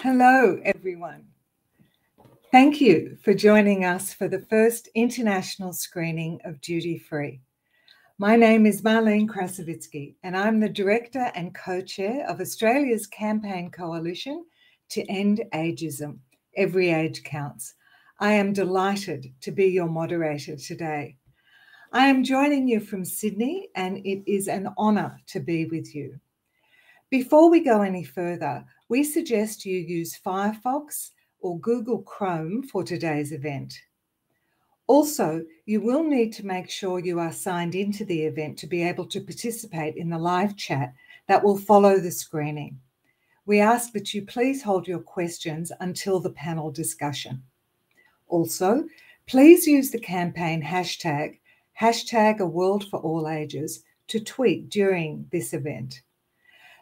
Hello, everyone. Thank you for joining us for the first international screening of Duty Free. My name is Marlene Krasovitsky, and I'm the Director and Co-Chair of Australia's campaign coalition to end ageism. Every age counts. I am delighted to be your moderator today. I am joining you from Sydney, and it is an honour to be with you. Before we go any further, we suggest you use Firefox or Google Chrome for today's event. Also, you will need to make sure you are signed into the event to be able to participate in the live chat that will follow the screening. We ask that you please hold your questions until the panel discussion. Also, please use the campaign hashtag #AWorldForAllAges to tweet during this event.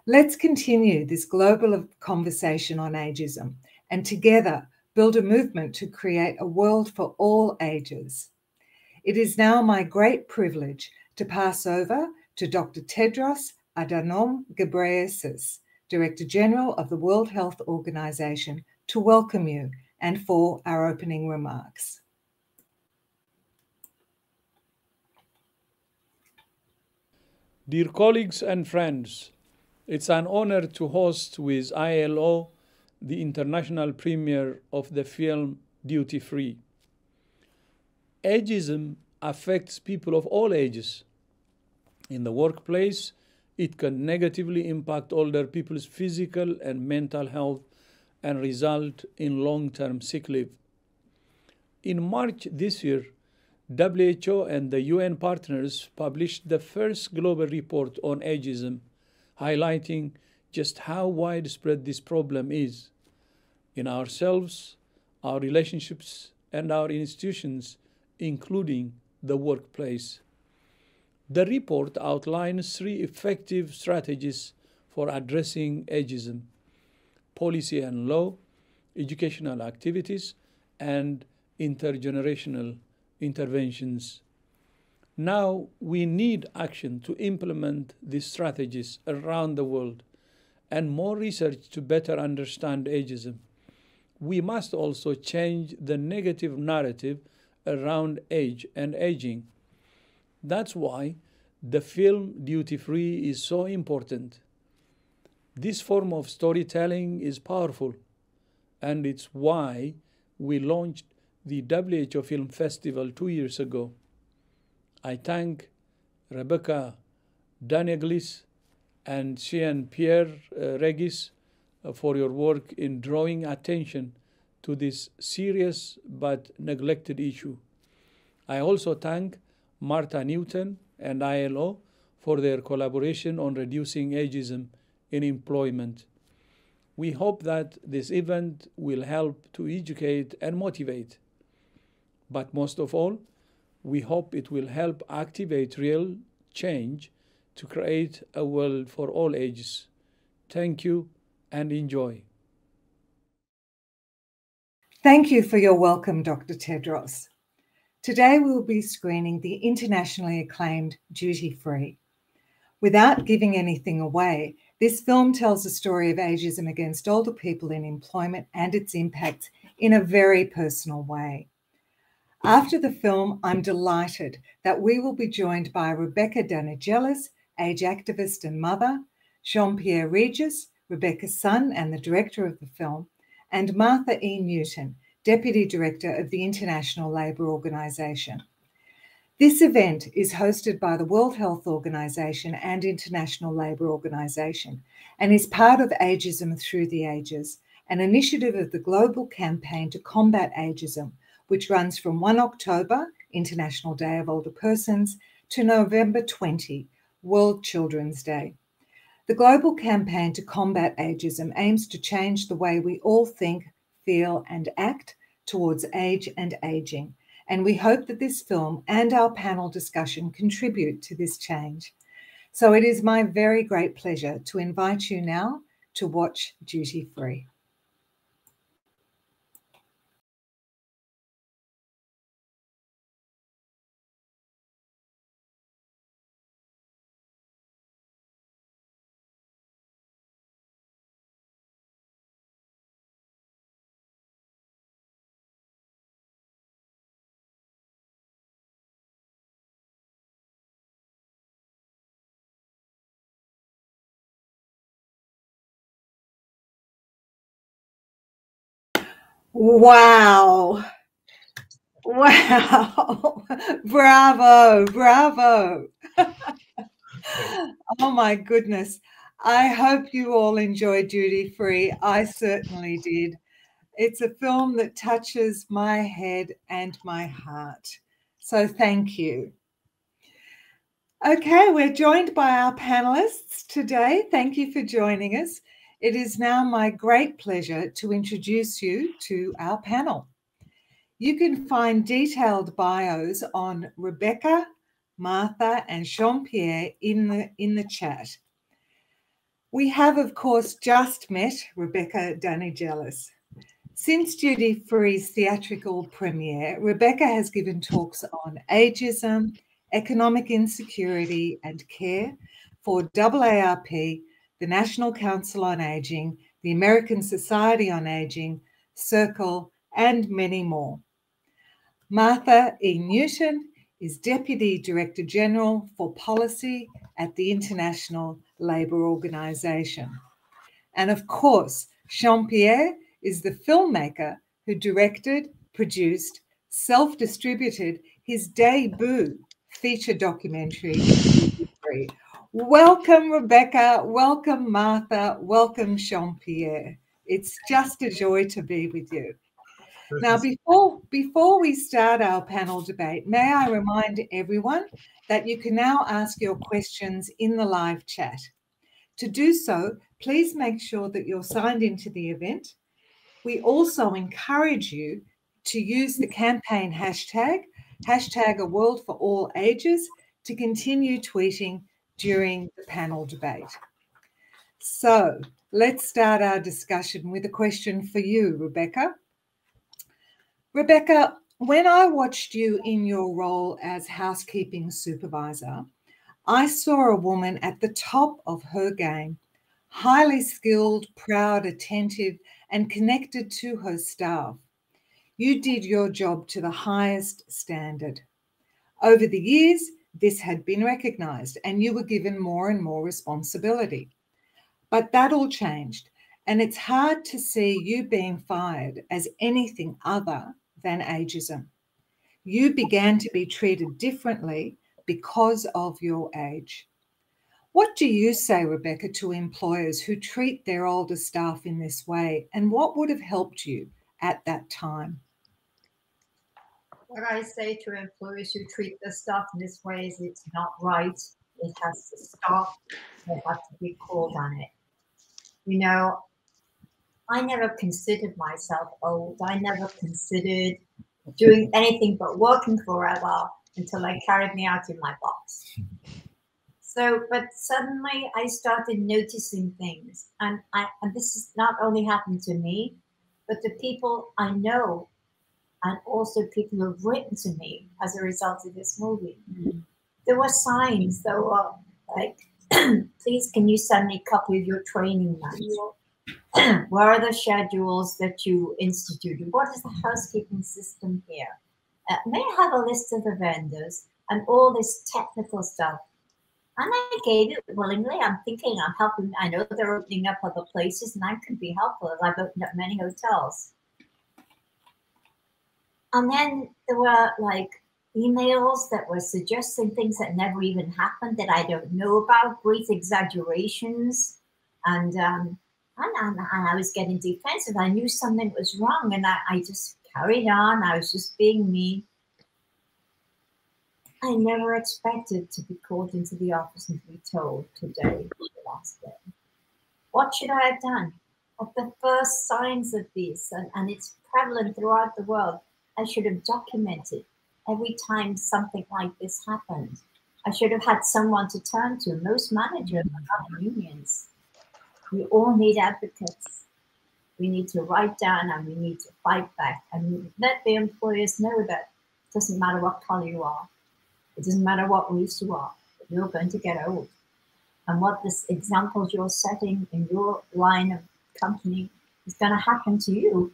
Let's continue this global conversation on ageism and together build a movement to create a world for all ages. It is now my great privilege to pass over to Dr. Tedros Adhanom Ghebreyesus, Director General of the World Health Organization, to welcome you and for our opening remarks. Dear colleagues and friends, it's an honor to host with ILO the international premiere of the film Duty Free. Ageism affects people of all ages. In the workplace, it can negatively impact older people's physical and mental health and result in long-term sick leave. In March this year, WHO and the UN partners published the first global report on ageism, highlighting just how widespread this problem is in ourselves, our relationships, and our institutions, including the workplace. The report outlines 3 effective strategies for addressing ageism: policy and law, educational activities, and intergenerational interventions. Now we need action to implement these strategies around the world and more research to better understand ageism. We must also change the negative narrative around age and aging. That's why the film Duty Free is so important. This form of storytelling is powerful, and it's why we launched the WHO Film Festival 2 years ago. I thank Rebecca Daneglis and Jean-Pierre Regis for your work in drawing attention to this serious but neglected issue. I also thank Martha Newton and ILO for their collaboration on reducing ageism in employment. We hope that this event will help to educate and motivate. But most of all, we hope it will help activate real change to create a world for all ages. Thank you and enjoy. Thank you for your welcome, Dr. Tedros. Today we will be screening the internationally acclaimed Duty Free. Without giving anything away, this film tells the story of ageism against older people in employment and its impacts in a very personal way. After the film, I'm delighted that we will be joined by Rebecca Daneglis, age activist and mother, Jean-Pierre Regis, Rebecca's son and the director of the film, and Martha E. Newton, Deputy Director of the International Labour Organization. This event is hosted by the World Health Organization and International Labour Organization and is part of Ageism Through the Ages, an initiative of the global campaign to combat ageism, which runs from 1 October, International Day of Older Persons, to November 20, World Children's Day. The global campaign to combat ageism aims to change the way we all think, feel, and act towards age and aging, and we hope that this film and our panel discussion contribute to this change. So it is my very great pleasure to invite you now to watch Duty Free. Wow. Wow. Bravo. Bravo. Oh my goodness. I hope you all enjoyed Duty Free. I certainly did. It's a film that touches my head and my heart. So thank you. Okay, we're joined by our panelists today. Thank you for joining us. It is now my great pleasure to introduce you to our panel. You can find detailed bios on Rebecca, Martha, and Jean-Pierre in the chat. We have, of course, just met Rebecca Danigelis. Since Duty Free's theatrical premiere, Rebecca has given talks on ageism, economic insecurity and care for AARP, the National Council on Aging, the American Society on Aging, Circle, and many more. Martha E. Newton is Deputy Director General for Policy at the International Labour Organization. And of course, Jean-Pierre is the filmmaker who directed, produced, self-distributed his debut feature documentary, Duty Free. Welcome, Rebecca. Welcome, Martha. Welcome, Jean-Pierre. It's just a joy to be with you. Now, before we start our panel debate, may I remind everyone that you can now ask your questions in the live chat. To do so, please make sure that you're signed into the event. We also encourage you to use the campaign hashtag A World for All Ages, to continue tweeting during the panel debate. So let's start our discussion with a question for you, Rebecca. Rebecca, when I watched you in your role as housekeeping supervisor, I saw a woman at the top of her game, highly skilled, proud, attentive, and connected to her staff. You did your job to the highest standard. Over the years, this had been recognised and you were given more and more responsibility. But that all changed, and it's hard to see you being fired as anything other than ageism. You began to be treated differently because of your age. What do you say, Rebecca, to employers who treat their older staff in this way, and what would have helped you at that time? What I say to employers who treat their staff in this way is it's not right. It has to stop. They have to be called on it. You know, I never considered myself old. I never considered doing anything but working forever until they carried me out in my box. So, but suddenly I started noticing things, and this has not only happened to me, but the people I know, and also people who have written to me as a result of this movie. Mm-hmm. There were signs that were like, please, can you send me a copy of your training manual? Where are the schedules that you instituted? What is the housekeeping system here? May I have a list of the vendors and all this technical stuff? And I gave it willingly. I'm thinking I'm helping. I know they're opening up other places and I could be helpful as I've opened up many hotels. And then there were like emails that were suggesting things that never even happened that I don't know about, great exaggerations. And I was getting defensive. I knew something was wrong and I just carried on. I was just being me. I never expected to be called into the office and to be told today was the last day. What should I have done? At the first signs of this, and it's prevalent throughout the world, I should have documented every time something like this happened. I should have had someone to turn to. Most managers are not unions. We all need advocates. We need to write down and we need to fight back and let the employers know that it doesn't matter what color you are. It doesn't matter what race you are, but you're going to get old. And what this examples you're setting in your line of company is going to happen to you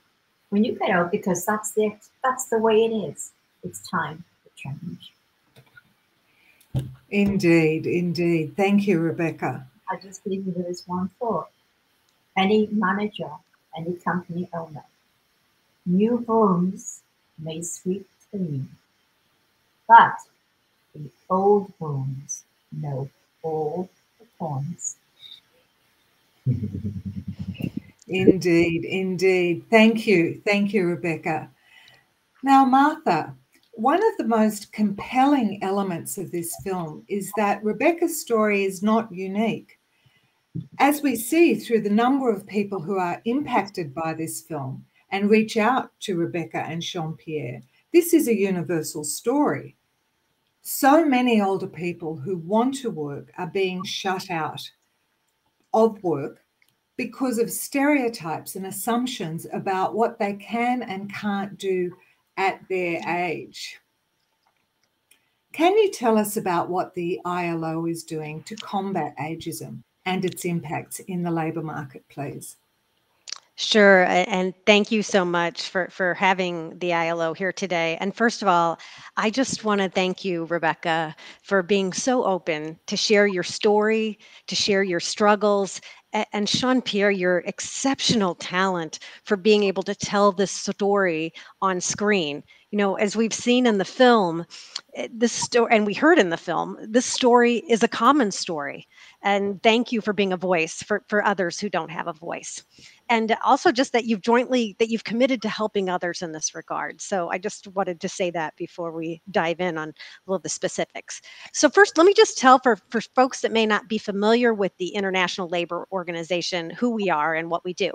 when you get old, because that's the way it is. It's time for change. Indeed, indeed. Thank you, Rebecca. I just leave you with this one thought. Any manager, any company owner New homes may sweep clean, but the old homes know all the points. Indeed, indeed. Thank you. Thank you, Rebecca. Now, Martha, one of the most compelling elements of this film is that Rebecca's story is not unique. As we see through the number of people who are impacted by this film and reach out to Rebecca and Jean-Pierre, this is a universal story. So many older people who want to work are being shut out of work because of stereotypes and assumptions about what they can and can't do at their age. Can you tell us about what the ILO is doing to combat ageism and its impacts in the labour market, please? Sure, and thank you so much for having the ILO here today. And first of all, I just want to thank you, Rebecca, for being so open to share your story, to share your struggles, and Jean-Pierre, your exceptional talent for being able to tell this story on screen. You know, as we've seen in the film, this story, and we heard in the film, this story is a common story. And thank you for being a voice for others who don't have a voice. And also just that you've committed to helping others in this regard. So I just wanted to say that before we dive in on a little of the specifics. So first, let me just tell for folks that may not be familiar with the International Labor Organization, who we are and what we do.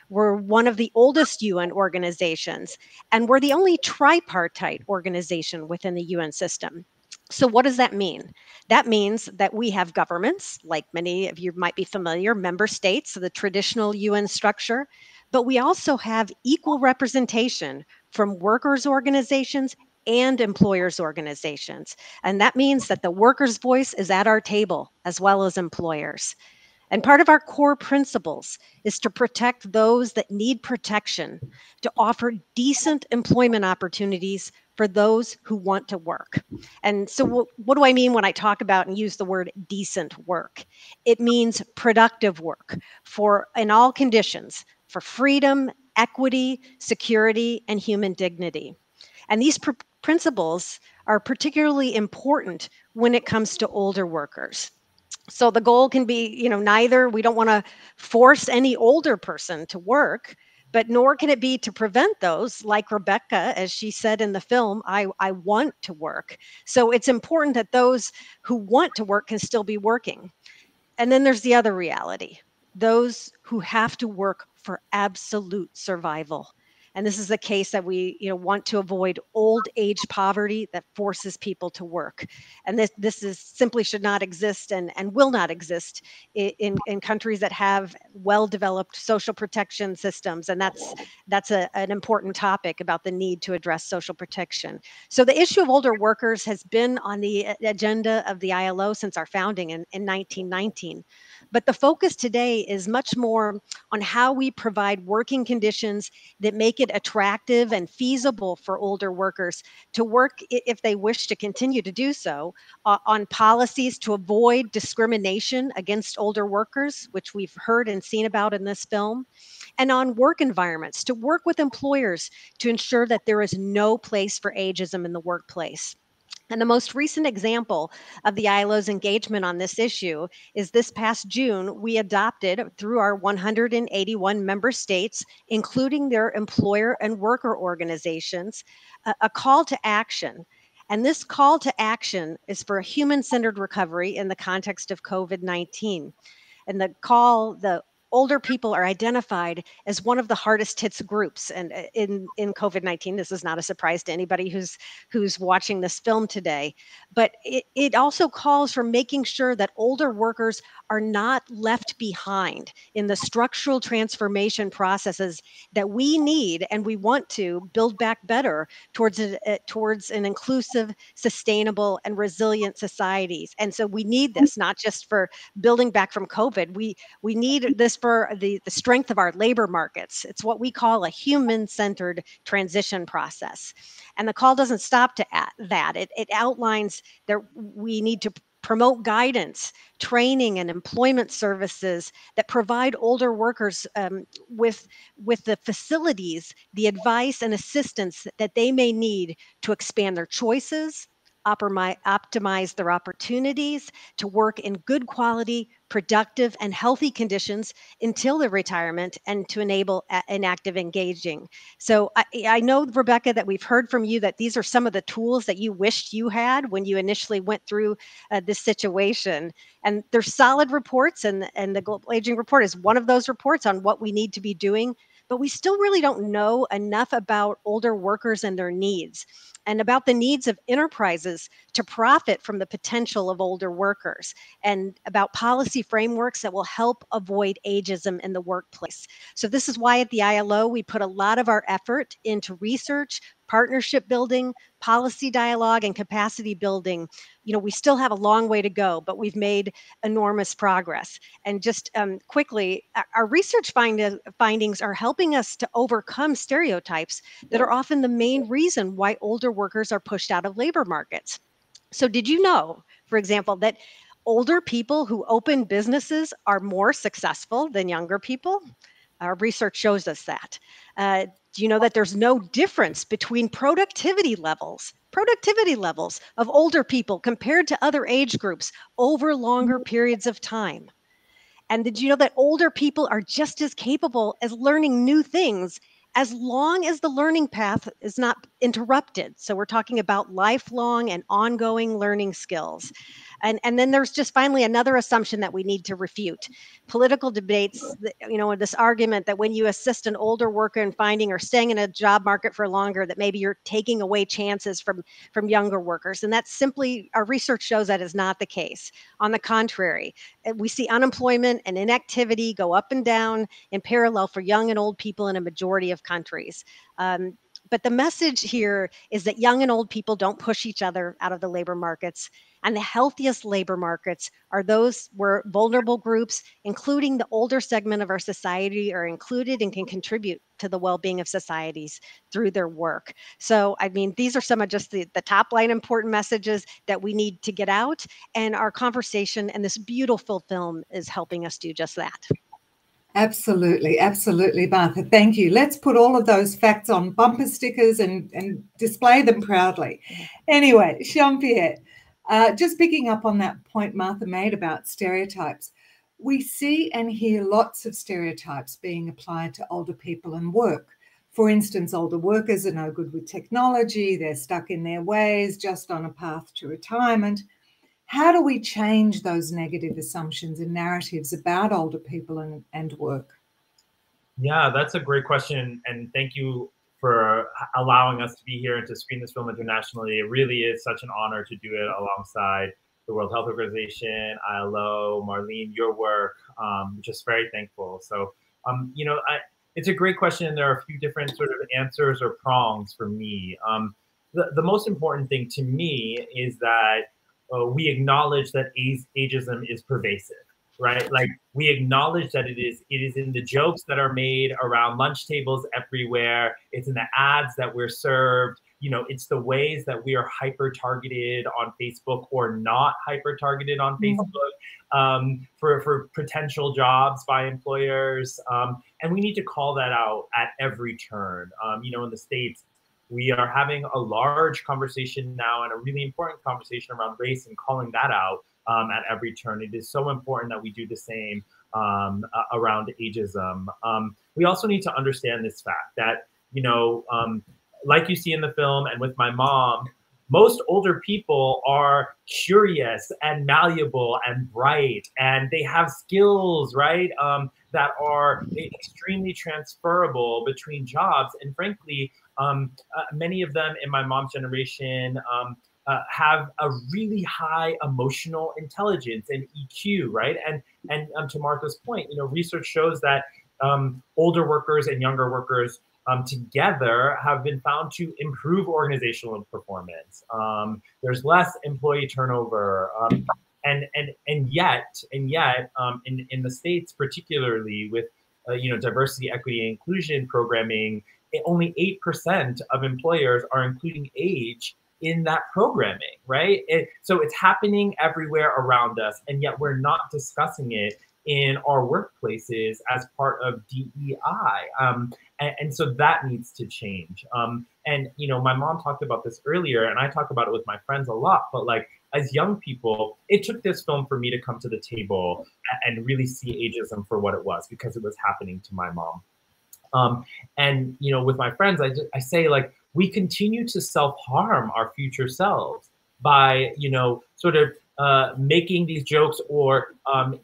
We're one of the oldest UN organizations, and we're the only tripartite organization within the UN system. So what does that mean? That means that we have governments, like many of you might be familiar, member states, so the traditional UN structure, but we also have equal representation from workers' organizations and employers' organizations. And that means that the workers' voice is at our table as well as employers. And part of our core principles is to protect those that need protection, to offer decent employment opportunities for those who want to work. And so, what do I mean when I talk about and use the word decent work? It means productive work for in all conditions for freedom, equity, security, and human dignity. And these principles are particularly important when it comes to older workers. So the goal can be, neither we don't want to force any older person to work, but nor can it be to prevent those, like Rebecca, as she said in the film, I want to work. So it's important that those who want to work can still be working. And then there's the other reality, those who have to work for absolute survival. And this is a case that we want to avoid old age poverty that forces people to work. And this is simply should not exist and will not exist in countries that have well-developed social protection systems. And that's an important topic about the need to address social protection. So the issue of older workers has been on the agenda of the ILO since our founding in 1919. But the focus today is much more on how we provide working conditions that make it attractive and feasible for older workers to work if they wish to continue to do so, on policies to avoid discrimination against older workers, which we've heard and seen about in this film, and on work environments to work with employers to ensure that there is no place for ageism in the workplace. And the most recent example of the ILO's engagement on this issue is this past June, we adopted through our 181 member states, including their employer and worker organizations, a call to action. And this call to action is for a human-centered recovery in the context of COVID-19. And the older people are identified as one of the hardest hit groups. And in COVID-19, this is not a surprise to anybody who's watching this film today. But it also calls for making sure that older workers are not left behind in the structural transformation processes that we need and we want to build back better towards an inclusive, sustainable, and resilient societies. And so we need this not just for building back from COVID. We need this for the strength of our labor markets. It's what we call a human-centered transition process. And the call doesn't stop to that. It outlines that we need to promote guidance, training, and employment services that provide older workers with the facilities, the advice, and assistance that they may need to expand their choices, optimize their opportunities to work in good quality, productive, and healthy conditions until their retirement, and to enable an active engaging. So I know, Rebecca, that we've heard from you that these are some of the tools that you wished you had when you initially went through this situation. And there's solid reports, and the Global Aging Report is one of those reports on what we need to be doing. But we still really don't know enough about older workers and their needs, and about the needs of enterprises to profit from the potential of older workers, and about policy frameworks that will help avoid ageism in the workplace. So this is why at the ILO, we put a lot of our effort into research, partnership building, policy dialogue, and capacity building. We still have a long way to go, but we've made enormous progress. And just quickly, our research findings are helping us to overcome stereotypes that are often the main reason why older workers are pushed out of labor markets. So did you know, for example, that older people who open businesses are more successful than younger people? Our research shows us that. Do you know that there's no difference between productivity levels of older people compared to other age groups over longer periods of time? And did you know that older people are just as capable as learning new things as long as the learning path is not interrupted? So we're talking about lifelong and ongoing learning skills. And then there's just finally another assumption that we need to refute. Political debates, this argument that when you assist an older worker in finding or staying in a job market for longer, that maybe you're taking away chances from younger workers. And that's simply, our research shows that is not the case. On the contrary, we see unemployment and inactivity go up and down in parallel for young and old people in a majority of countries. But the message here is that young and old people don't push each other out of the labor markets. And the healthiest labor markets are those where vulnerable groups, including the older segment of our society, are included and can contribute to the well-being of societies through their work. So, I mean, these are some of just the top line important messages that we need to get out. And our conversation and this beautiful film is helping us do just that. Absolutely, absolutely, Martha. Thank you. Let's put all of those facts on bumper stickers and display them proudly. Anyway, Jean-Pierre, just picking up on that point Martha made about stereotypes, we see and hear lots of stereotypes being applied to older people and work. For instance, older workers are no good with technology, they're stuck in their ways, just on a path to retirement. How do we change those negative assumptions and narratives about older people and work? Yeah, that's a great question. And thank you for allowing us to be here and to screen this film internationally. It really is such an honor to do it alongside the World Health Organization, ILO, Marlene, your work. Just very thankful. So, it's a great question. There are a few different sort of answers or prongs for me. The most important thing to me is that we acknowledge that ageism is pervasive, right? Like, we acknowledge that it is in the jokes that are made around lunch tables everywhere. It's in the ads that we're served. It's the ways that we are hyper targeted on Facebook or not hyper targeted on Facebook for potential jobs by employers. And we need to call that out at every turn. In the States, we are having a large conversation now, and a really important conversation around race, and calling that out at every turn. It is so important that we do the same around ageism. We also need to understand this fact that, like you see in the film and with my mom, most older people are curious and malleable and bright, and they have skills, right, that are extremely transferable between jobs. And frankly, many of them in my mom's generation have a really high emotional intelligence and EQ, right? And to Martha's point, research shows that older workers and younger workers together have been found to improve organizational performance. There's less employee turnover, and yet in the States, particularly with diversity, equity, and inclusion programming, only 8% of employers are including age in that programming, right? So it's happening everywhere around us, and yet we're not discussing it in our workplaces as part of DEI. And so that needs to change. And, you know, my mom talked about this earlier, and I talk about it with my friends a lot, but like, as young people, it took this film for me to come to the table and really see ageism for what it was, because it was happening to my mom. And, you know, with my friends, I say, like, we continue to self-harm our future selves by, you know, sort of making these jokes, or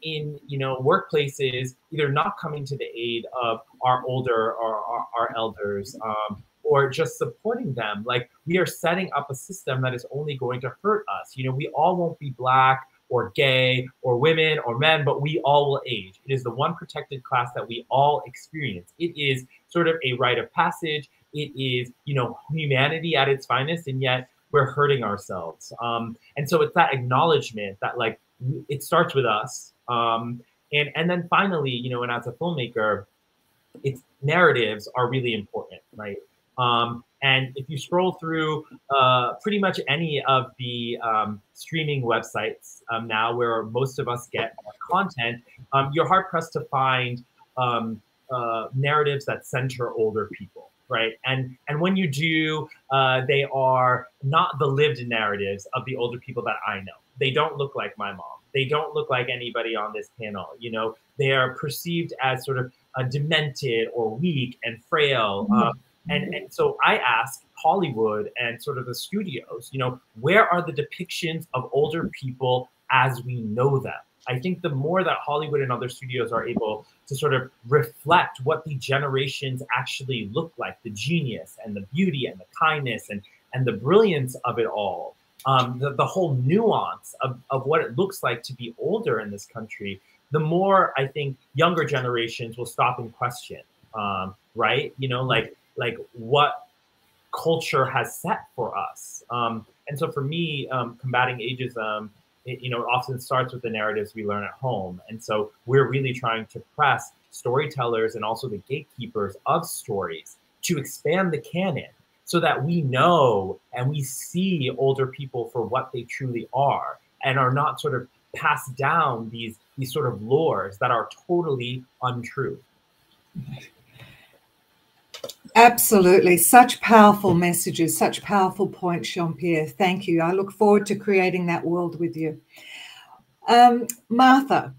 in, you know, workplaces, either not coming to the aid of our older or our elders, or just supporting them. Like, we are setting up a system that is only going to hurt us. You know, we all won't be Black or gay or women or men, but we all will age. It is the one protected class that we all experience. It is sort of a rite of passage. It is, you know, humanity at its finest, and yet we're hurting ourselves. And so it's that acknowledgement that, like, it starts with us. And then finally, you know, and as a filmmaker, its narratives are really important, right? And if you scroll through pretty much any of the streaming websites now, where most of us get our content, you're hard pressed to find narratives that center older people, right? And when you do, they are not the lived narratives of the older people that I know. They don't look like my mom. They don't look like anybody on this panel. You know, they are perceived as sort of demented or weak and frail. And so I ask Hollywood and sort of the studios, you know, where are the depictions of older people as we know them? I think the more that Hollywood and other studios are able to sort of reflect what the generations actually look like, the genius and the beauty and the kindness and the brilliance of it all, the whole nuance of what it looks like to be older in this country, the more I think younger generations will stop and question, right? You know, like what culture has set for us. And so for me, combating ageism, you know, often starts with the narratives we learn at home. And so we're really trying to press storytellers and also the gatekeepers of stories to expand the canon, so that we know and we see older people for what they truly are, and are not sort of passed down these sort of lores that are totally untrue. Absolutely. Such powerful messages, such powerful points, Jean-Pierre. Thank you. I look forward to creating that world with you. Martha,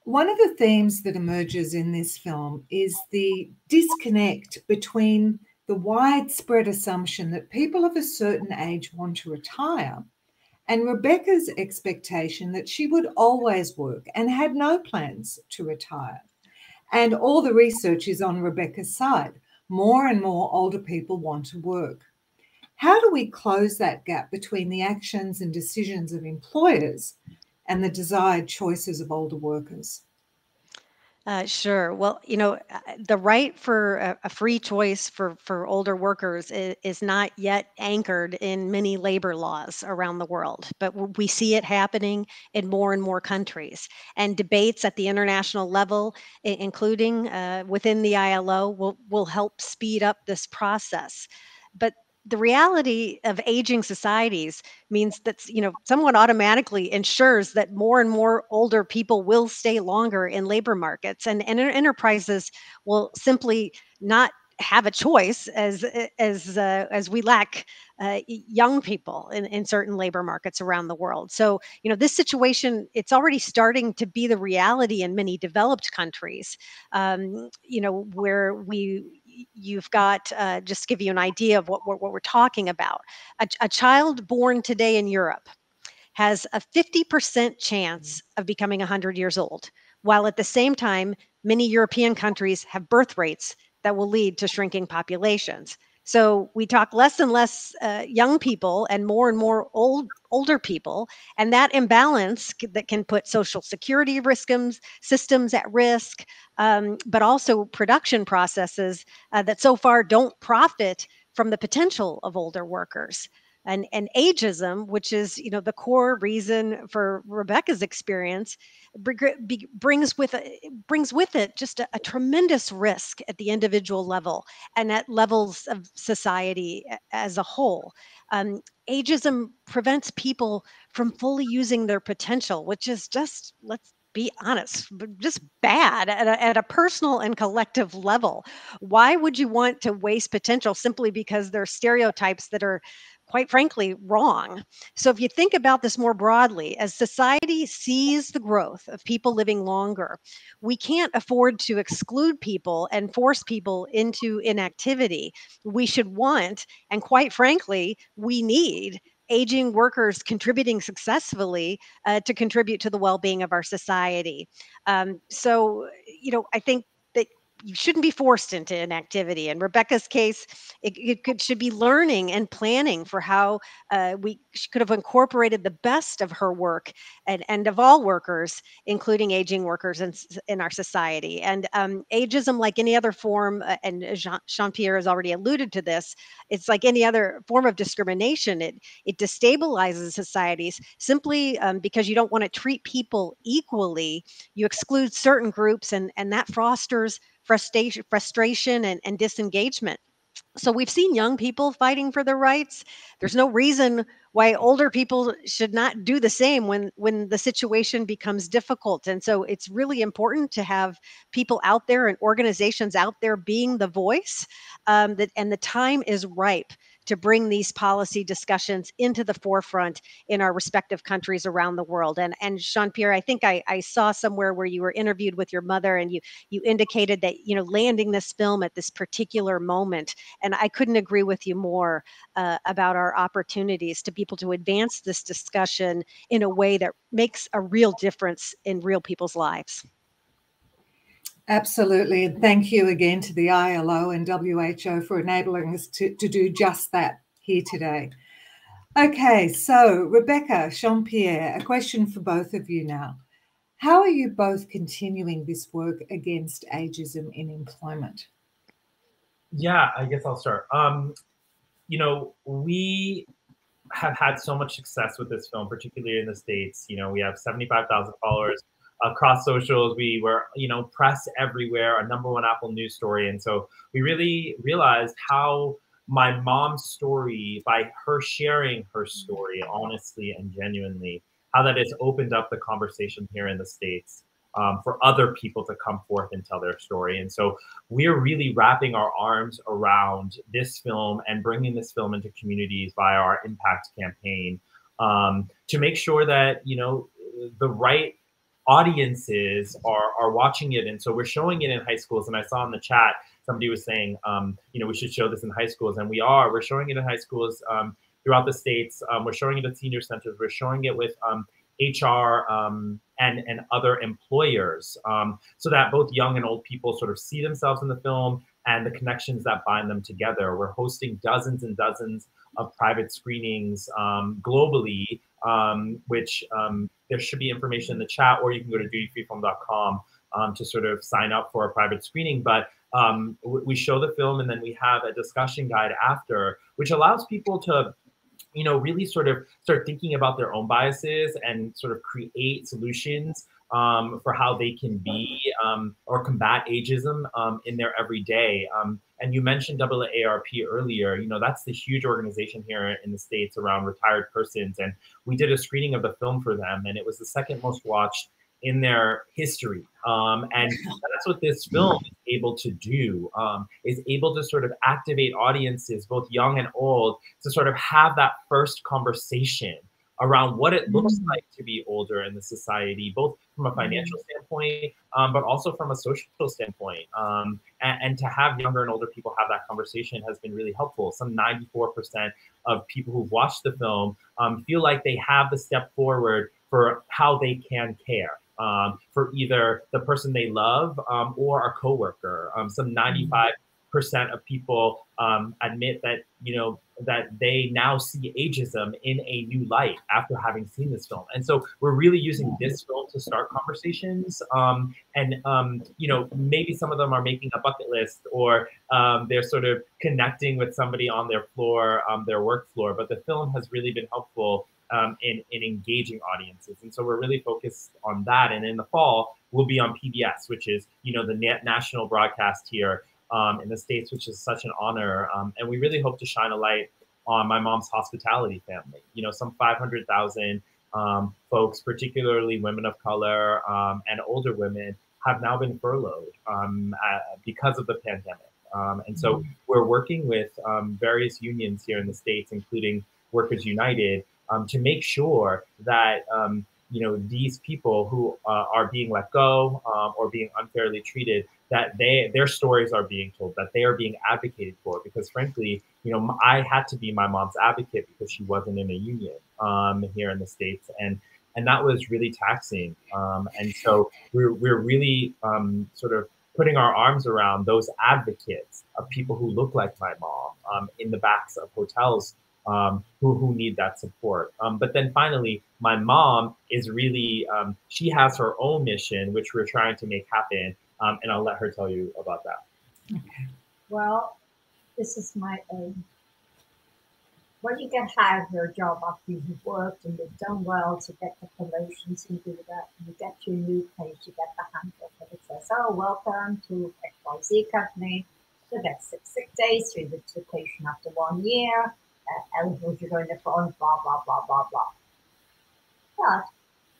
one of the themes that emerges in this film is the disconnect between the widespread assumption that people of a certain age want to retire, and Rebecca's expectation that she would always work and had no plans to retire. And all the research is on Rebecca's side. More and more older people want to work. How do we close that gap between the actions and decisions of employers and the desired choices of older workers? Sure. Well, you know, the right for a free choice for older workers is not yet anchored in many labor laws around the world, but we see it happening in more and more countries. And debates at the international level, including within the ILO, will help speed up this process. But the reality of aging societies means that, you know, someone automatically ensures that more and more older people will stay longer in labor markets, and enterprises will simply not have a choice as we lack young people in certain labor markets around the world. So, you know, this situation, it's already starting to be the reality in many developed countries, you know, where you've got, just to give you an idea of what we're talking about. A child born today in Europe has a 50% chance of becoming 100 years old, while at the same time, many European countries have birth rates that will lead to shrinking populations. So we talk less and less young people and more older people, and that imbalance that can put social security systems at risk, but also production processes that so far don't profit from the potential of older workers. And ageism, which is, the core reason for Rebecca's experience, brings with it just a tremendous risk at the individual level and at levels of society as a whole. Ageism prevents people from fully using their potential, which is just, let's be honest, just bad at a personal and collective level. Why would you want to waste potential simply because there are stereotypes that are, quite frankly, wrong? So if you think about this more broadly, as society sees the growth of people living longer, we can't afford to exclude people and force people into inactivity. We should want, and quite frankly, we need aging workers contributing successfully to contribute to the well-being of our society. So, I think that you shouldn't be forced into inactivity. In Rebecca's case, should be learning and planning for how she could have incorporated the best of her work and of all workers, including aging workers in our society. And ageism, like any other form, and Jean-Pierre has already alluded to this, it's like any other form of discrimination. It destabilizes societies simply because you don't want to treat people equally. You exclude certain groups, and that fosters frustration and disengagement. So we've seen young people fighting for their rights. There's no reason why older people should not do the same when the situation becomes difficult. And so it's really important to have people out there and organizations out there being the voice, and the time is ripe to bring these policy discussions into the forefront in our respective countries around the world. And Jean-Pierre, I think I saw somewhere where you were interviewed with your mother, and you indicated that, landing this film at this particular moment. And I couldn't agree with you more about our opportunities to people to advance this discussion in a way that makes a real difference in real people's lives. Absolutely. And thank you again to the ILO and WHO for enabling us to do just that here today. Okay, so Rebecca, Jean-Pierre, a question for both of you now. How are you both continuing this work against ageism in employment? Yeah, I guess I'll start. We have had so much success with this film, particularly in the States. We have 75,000 followers across socials. We were, press everywhere, a #1 Apple News story. And so we really realized how my mom's story, by her sharing her story honestly and genuinely, how that has opened up the conversation here in the States for other people to come forth and tell their story. And so we're really wrapping our arms around this film and bringing this film into communities via our impact campaign to make sure that, the right audiences are watching it. And so we're showing it in high schools. And I saw in the chat, somebody was saying, we should show this in high schools. And we're showing it in high schools throughout the States. We're showing it at senior centers. We're showing it with HR and other employers, so that both young and old people sort of see themselves in the film and the connections that bind them together. We're hosting dozens and dozens of private screenings globally, which there should be information in the chat, or you can go to dutyfreefilm.com to sort of sign up for a private screening. But we show the film, and then we have a discussion guide after, which allows people to really sort of start thinking about their own biases and sort of create solutions for how they can be or combat ageism in their everyday. And you mentioned AARP earlier. That's the huge organization here in the States around retired persons. And we did a screening of the film for them, and it was the second most watched in their history. And that's what this film is able to do, is able to sort of activate audiences, both young and old, to sort of have that first conversation around what it looks like to be older in the society, both from a financial standpoint, but also from a social standpoint. And to have younger and older people have that conversation has been really helpful. Some 94% of people who've watched the film feel like they have the step forward for how they can care. For either the person they love or a coworker. Some 95% of people admit that they now see ageism in a new light after having seen this film. And so we're really using this film to start conversations. Maybe some of them are making a bucket list, or they're sort of connecting with somebody on their floor, their work floor. But the film has really been helpful in engaging audiences. And so we're really focused on that. And in the fall, we'll be on PBS, which is, the national broadcast here in the States, which is such an honor. And we really hope to shine a light on my mom's hospitality family. Some 500,000 folks, particularly women of color and older women, have now been furloughed because of the pandemic. And so we're working with various unions here in the States, including Workers United, to make sure that these people who are being let go or being unfairly treated, that their stories are being told, that they are being advocated for. Because frankly, I had to be my mom's advocate because she wasn't in a union here in the States, and that was really taxing. And so we're really sort of putting our arms around those advocates of people who look like my mom in the backs of hotels who need that support. But then finally, my mom is really, she has her own mission, which we're trying to make happen. And I'll let her tell you about that. Okay. Well, this is my aim. When you get hired for a job after you've worked and you've done well to get the promotions and do that, you get your new page, you get the handbook and it says, oh, welcome to XYZ company. You get sick days, 3 weeks vacation after 1 year, eligible to join the fund, blah, blah, blah, blah, blah. But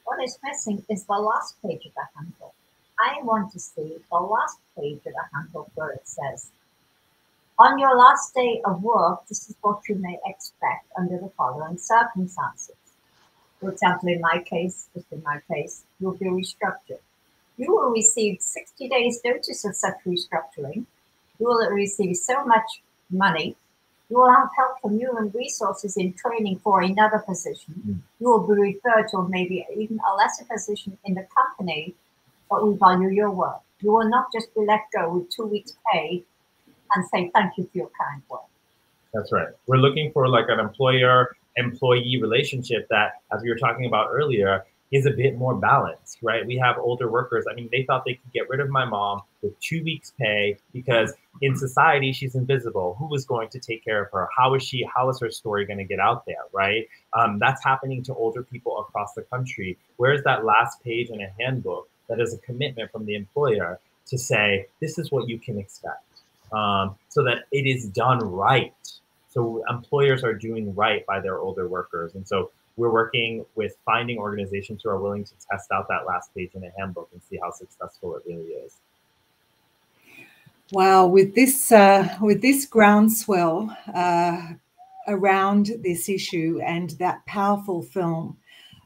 what is missing is the last page of the handbook. I want to see the last page of the handbook where it says, on your last day of work, this is what you may expect under the following circumstances. For example, in my case, you'll be restructured. You will receive 60 days notice of such restructuring. You will receive so much money. You will have help from human resources in training for another position. You will be referred to maybe even a lesser position in the company, but we value your work. You will not just be let go with 2 weeks pay and say thank you for your kind work. That's right. We're looking for like an employer-employee relationship that, as we were talking about earlier, is a bit more balanced, right? We have older workers. I mean, they thought they could get rid of my mom with 2 weeks pay because in society, she's invisible. Who was going to take care of her? How is her story going to get out there, right? That's happening to older people across the country. Where's that last page in a handbook that is a commitment from the employer to say, this is what you can expect, so that it is done right. So employers are doing right by their older workers. And so we're working with finding organizations who are willing to test out that last page in a handbook and see how successful it really is. Wow, with this groundswell around this issue and that powerful film,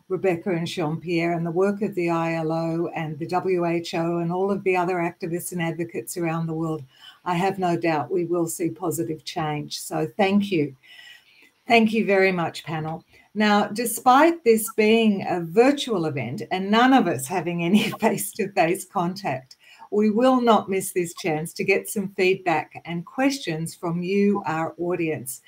Rebecca and Jean-Pierre, and the work of the ILO and the WHO and all of the other activists and advocates around the world, I have no doubt we will see positive change. So thank you. Thank you very much, panel. Now, despite this being a virtual event and none of us having any face-to-face contact, we will not miss this chance to get some feedback and questions from you, our audience.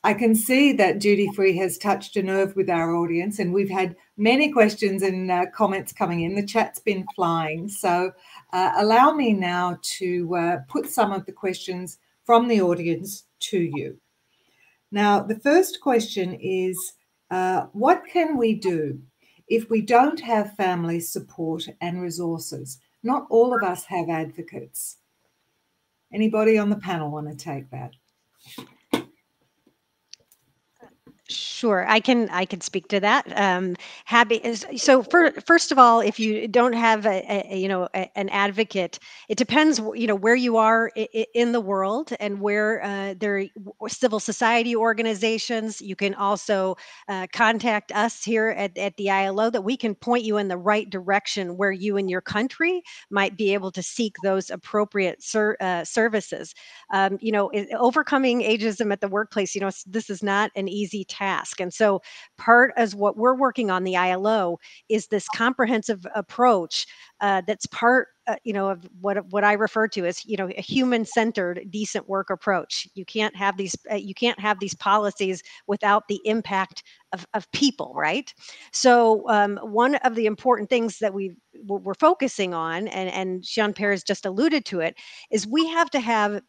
I can see that Duty Free has touched a nerve with our audience, and we've had many questions and comments coming in. The chat's been flying. So allow me now to put some of the questions from the audience to you. Now, the first question is, what can we do if we don't have family support and resources? Not all of us have advocates. Anybody on the panel want to take that? Sure, I can speak to that. First of all, if you don't have an advocate, it depends where you are in the world and where there are civil society organizations. You can also contact us here at the ILO, that we can point you in the right direction where you and your country might be able to seek those appropriate services. Overcoming ageism at the workplace, this is not an easy task. And so part as what we're working on the ILO is this comprehensive approach that's part of what I refer to as, a human-centered, decent work approach. You can't have these policies without the impact of people, right? So one of the important things that we're focusing on, and Jean-Pierre has just alluded to it, is we have to have,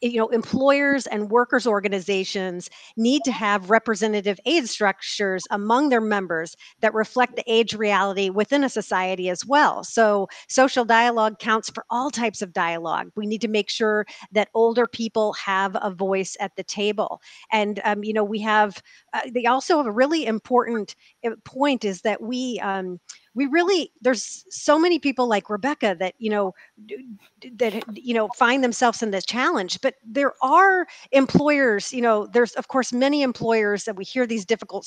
employers and workers organizations need to have representative age structures among their members that reflect the age reality within a society as well. So social dialogue counts for all types of dialogue. We need to make sure that older people have a voice at the table. And, we have, they also have a really important point is that we really, there's so many people like Rebecca that, find themselves in this challenge, but there are employers, there's of course many employers that we hear these difficult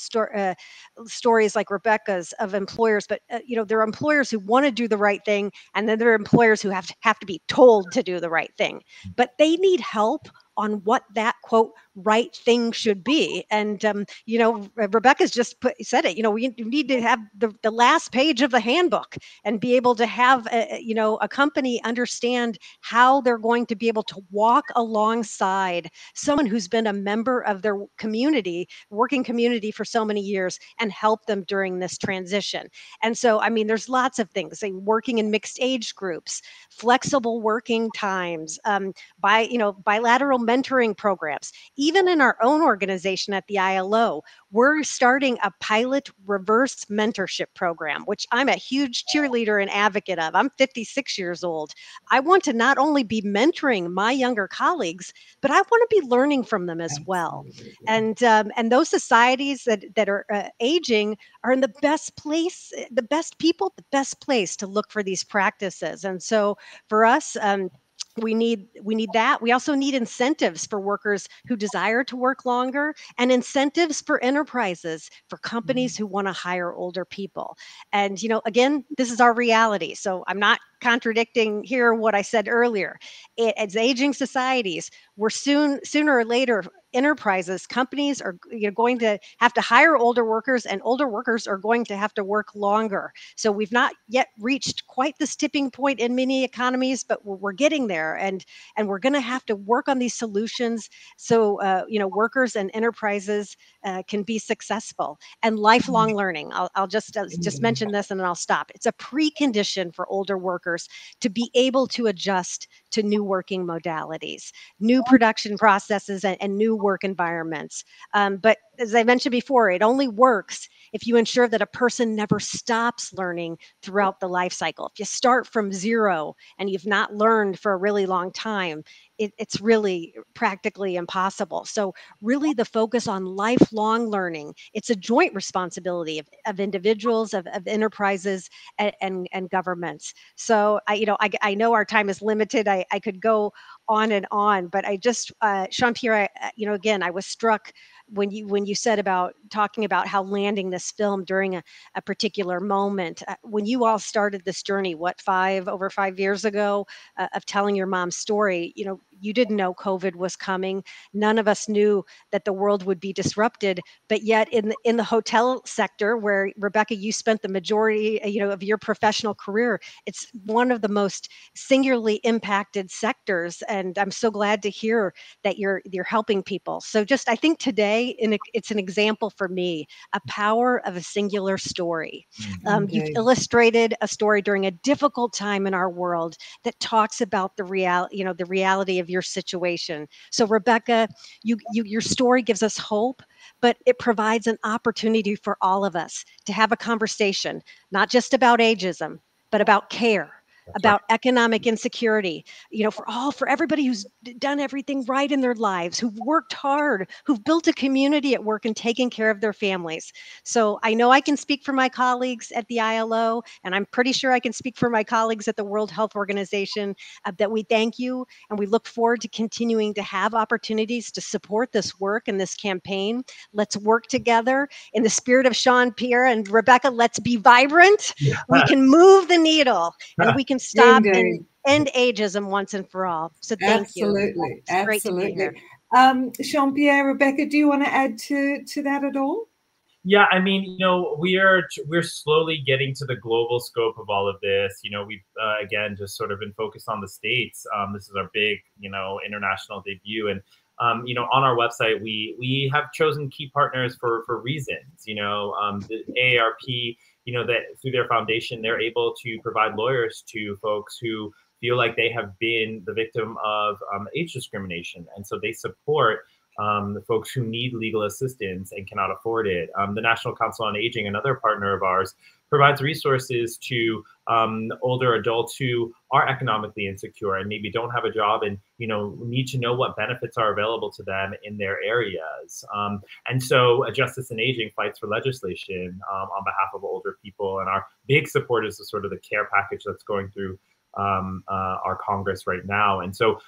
stories like Rebecca's of employers, but there are employers who want to do the right thing, and then there are employers who have to be told to do the right thing, but they need help on what that quote right thing should be. And Rebecca's just said it. We need to have the last page of the handbook and be able to have a company understand how they're going to be able to walk alongside someone who's been a member of their community, working community for so many years, and help them during this transition. And so, there's lots of things, like working in mixed age groups, flexible working times, bilateral mentoring programs. Even in our own organization at the ILO, we're starting a pilot reverse mentorship program, which I'm a huge cheerleader and advocate of. I'm 56 years old. I want to not only be mentoring my younger colleagues, but I want to be learning from them as well. And those societies that are aging are in the best place, the best people, the best place to look for these practices. And so for us, we need that. We also need incentives for workers who desire to work longer, and incentives for enterprises, for companies who want to hire older people. And, again, this is our reality. So I'm not contradicting here what I said earlier. As aging societies, we're sooner or later, enterprises, companies are going to have to hire older workers, and older workers are going to have to work longer. So we've not yet reached quite this tipping point in many economies, but we're getting there, and we're going to have to work on these solutions so workers and enterprises can be successful. And lifelong learning. I'll just mention this and then I'll stop. It's a precondition for older workers to be able to adjust to new working modalities, new production processes, and new work environments. But as I mentioned before, it only works if you ensure that a person never stops learning throughout the life cycle. If you start from zero and you've not learned for a really long time, it's really practically impossible. So really the focus on lifelong learning, it's a joint responsibility of individuals, of enterprises, and governments. So I know our time is limited. I could go on and on, but I just, Jean-Pierre, again, I was struck when you said about talking about how landing this film during a particular moment, when you all started this journey, over 5 years ago, of telling your mom's story, you didn't know COVID was coming. None of us knew that the world would be disrupted, but yet in the hotel sector, where Rebecca, you spent the majority, of your professional career, it's one of the most singularly impacted sectors. And I'm so glad to hear that you're helping people. So I think today, it's an example for me, a power of a singular story. You've illustrated a story during a difficult time in our world that talks about the reality of your situation. So Rebecca, your story gives us hope, but it provides an opportunity for all of us to have a conversation, not just about ageism, but about care. About economic insecurity, for everybody who's done everything right in their lives, who've worked hard, who've built a community at work and taken care of their families. So I know I can speak for my colleagues at the ILO, and I'm pretty sure I can speak for my colleagues at the World Health Organization, that we thank you, and we look forward to continuing to have opportunities to support this work and this campaign. Let's work together in the spirit of Jean-Pierre and Rebecca. Let's be vibrant. Yeah. We can move the needle, and we can stop and end ageism once and for all. So thank you. Absolutely. Jean-Pierre, Rebecca, do you want to add to that at all? Yeah, I mean, we're slowly getting to the global scope of all of this. We've again just sort of been focused on the states. This is our big, international debut, and on our website we have chosen key partners for reasons. The AARP, that through their foundation they're able to provide lawyers to folks who feel like they have been the victim of age discrimination, and so they support the folks who need legal assistance and cannot afford it. The National Council on Aging, another partner of ours, provides resources to older adults who are economically insecure and maybe don't have a job and need to know what benefits are available to them in their areas. And so Justice in Aging fights for legislation on behalf of older people, and our big support is the sort of the care package that's going through our Congress right now. And so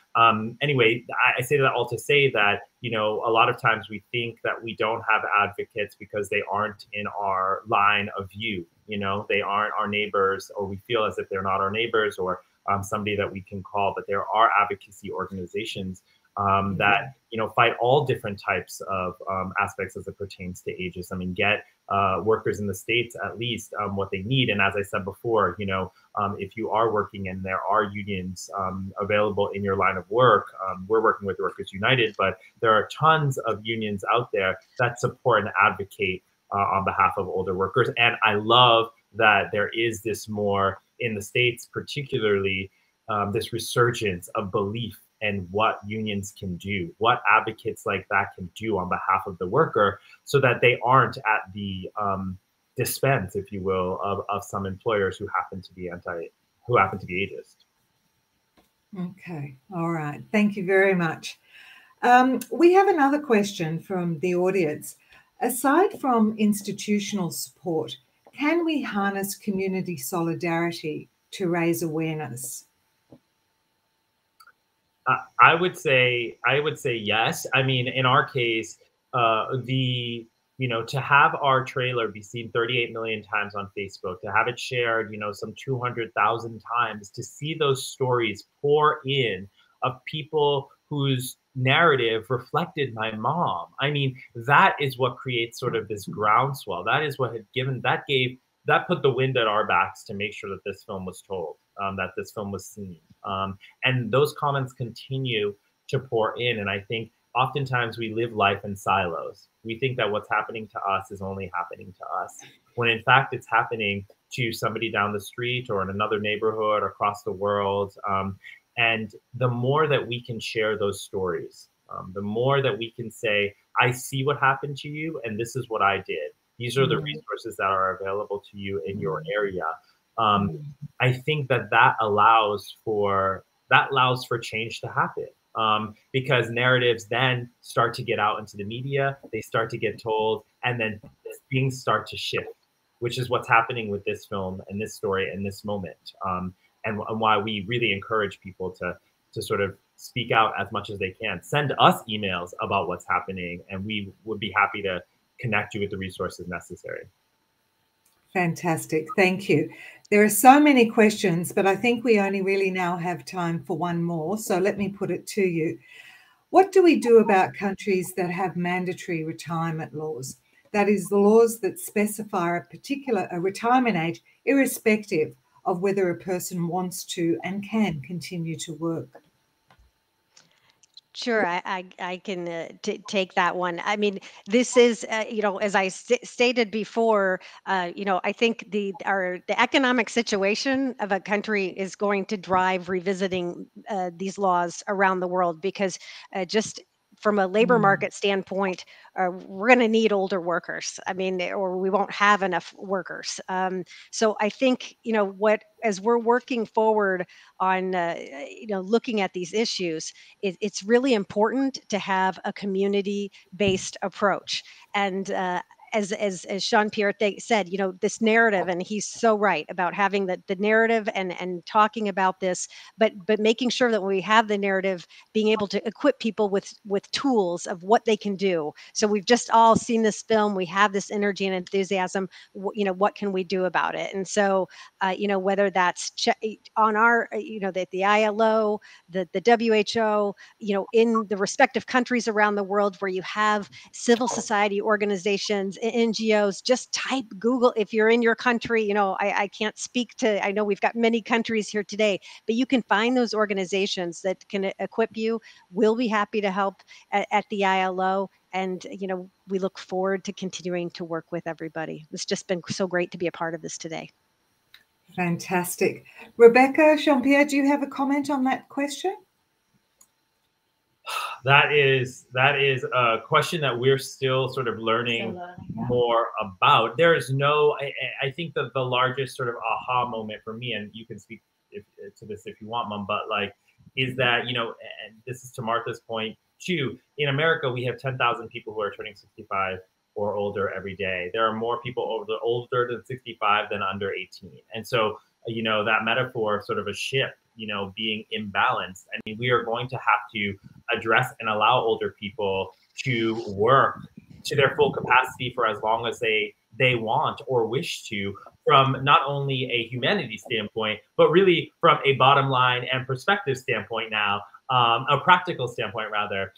anyway, I say that all to say that, a lot of times we think that we don't have advocates because they aren't in our line of view. They aren't our neighbors, or we feel as if they're not our neighbors or somebody that we can call. But there are advocacy organizations that fight all different types of aspects as it pertains to ageism, and get workers in the states at least what they need. And as I said before, if you are working and there are unions available in your line of work, we're working with Workers United, but there are tons of unions out there that support and advocate on behalf of older workers. And I love that there is this more in the states, particularly this resurgence of belief and what unions can do, what advocates like that can do on behalf of the worker, so that they aren't at the dispense, if you will, of some employers who happen to be ageist. Okay, all right. Thank you very much. We have another question from the audience. Aside from institutional support, can we harness community solidarity to raise awareness? I would say yes. I mean, in our case, to have our trailer be seen 38 million times on Facebook, to have it shared, some 200,000 times, to see those stories pour in of people whose narrative reflected my mom. I mean, that is what creates sort of this groundswell. That is what that put the wind at our backs to make sure that this film was told, that this film was seen. And those comments continue to pour in. And I think oftentimes we live life in silos. We think that what's happening to us is only happening to us, when in fact it's happening to somebody down the street or in another neighborhood or across the world. And the more that we can share those stories, the more that we can say, I see what happened to you, and this is what I did. These are the resources that are available to you in your area. I think that allows for change to happen, because narratives then start to get out into the media, they start to get told, and then things start to shift, which is what's happening with this film and this story and this moment, and why we really encourage people to sort of speak out as much as they can. Send us emails about what's happening, and we would be happy to connect you with the resources necessary. Fantastic. Thank you. There are so many questions, but I think we only really now have time for one more. So let me put it to you. What do we do about countries that have mandatory retirement laws? That is, the laws that specify a retirement age, irrespective of whether a person wants to and can continue to work. Sure, I can take that one. I mean, this is, as I stated before, I think the economic situation of a country is going to drive revisiting these laws around the world, because just from a labor market standpoint, we're going to need older workers. I mean, or we won't have enough workers. So I think, as we're working forward on, looking at these issues, it's really important to have a community-based approach. And as Jean-Pierre said, this narrative, and he's so right about having the narrative and talking about this, but making sure that when we have the narrative, being able to equip people with tools of what they can do. So we've just all seen this film, we have this energy and enthusiasm, what can we do about it? And so, whether that's on our, the ILO, the WHO, in the respective countries around the world where you have civil society organizations, NGOs, just type Google. If you're in your country, you know, I can't speak to, I know we've got many countries here today, but you can find those organizations that can equip you. We'll be happy to help at the ILO. And, you know, we look forward to continuing to work with everybody. It's just been so great to be a part of this today. Fantastic. Rebecca, Jean-Pierre, do you have a comment on that question? That is a question that we're still sort of learning more about. There is no, I think that the largest sort of aha moment for me, and you can speak to this if you want, Mom, but like, is that, you know, and this is to Martha's point too, in America, we have 10,000 people who are turning 65 or older every day. There are more people older than 65 than under 18. And so, you know, that metaphor of sort of a ship, you know, being imbalanced. I mean, we are going to have to address and allow older people to work to their full capacity for as long as they want or wish to, from not only a humanity standpoint, but really from a bottom line and perspective standpoint now, a practical standpoint rather,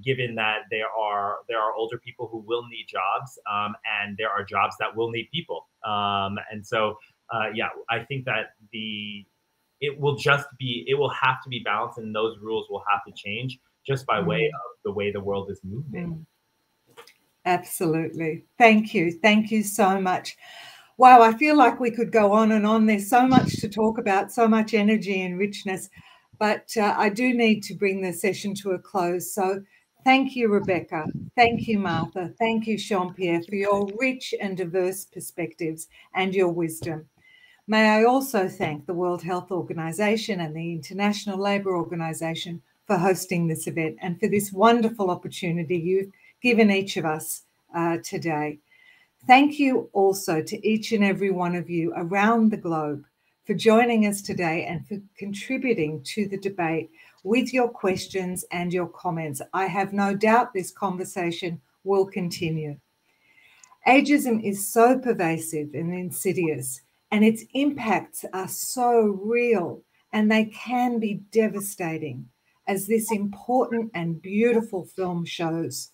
given that there are older people who will need jobs, and there are jobs that will need people. And so, yeah, I think that it will have to be balanced, and those rules will have to change just by way of the way the world is moving. Absolutely. Thank you. Thank you so much. Wow, I feel like we could go on and on. There's so much to talk about, so much energy and richness, but I do need to bring the session to a close. So thank you, Rebecca. Thank you, Martha. Thank you, Jean-Pierre, for your rich and diverse perspectives and your wisdom. May I also thank the World Health Organization and the International Labour Organization for hosting this event and for this wonderful opportunity you've given each of us today. Thank you also to each and every one of you around the globe for joining us today and for contributing to the debate with your questions and your comments. I have no doubt this conversation will continue. Ageism is so pervasive and insidious, and its impacts are so real, and they can be devastating, as this important and beautiful film shows.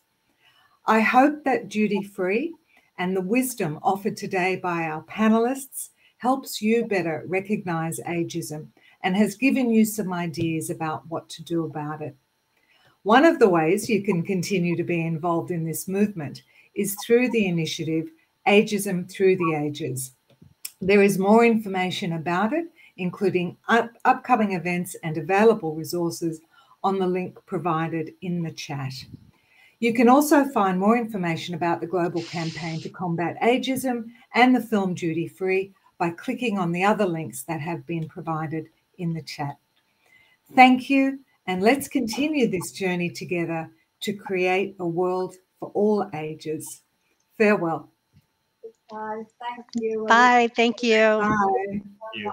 I hope that Duty Free and the wisdom offered today by our panelists helps you better recognise ageism and has given you some ideas about what to do about it. One of the ways you can continue to be involved in this movement is through the initiative Ageism Through the Ages. There is more information about it, including upcoming events and available resources, on the link provided in the chat. You can also find more information about the global campaign to combat ageism and the film Duty Free by clicking on the other links that have been provided in the chat. Thank you, and let's continue this journey together to create a world for all ages. Farewell. Bye. Thank you. Bye. Thank you. Bye. Thank you.